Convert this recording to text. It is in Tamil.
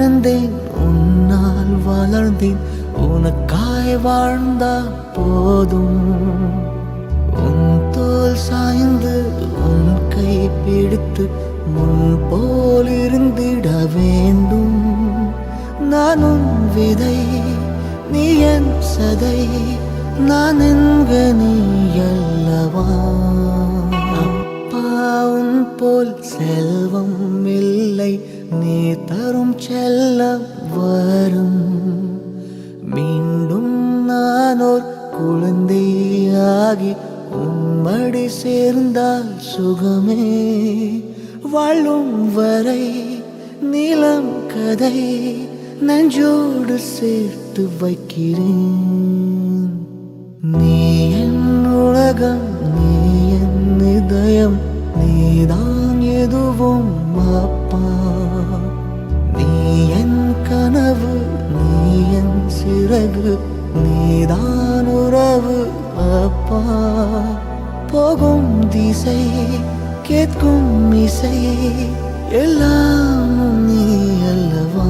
பிறந்தேன், உன்னால் வளர்ந்தேன், உனக்காய் வாழ்ந்தால் போதும். உன் தோல் சாய்ந்து உன் கை பிடித்து முன் போல் இருந்திட வேண்டும். நானும் விதை, நீ என் சதை, நான் என்க நீ அல்லவா. அப்பா உன் போல் செல்வம் இல்லை, நீ தரும் செல்லம் வரும். மீண்டும் நானோர் குழந்தையாகி உம்மடி சேர்ந்தால் சுகமே. வாழும் வரை நீளம் கதை நெஞ்சோடு சேர்த்து வைக்கிறேன். நீ என் உலகம், நீ என் இதயம், நீதான் எதுவும் அப்பா. நீ என் கனவு, நீ என் சிறகு, நீதான் உறவு அப்பா. போகும் திசை, கேட்கும் இசை, எல்லாம் நீ அல்லவா.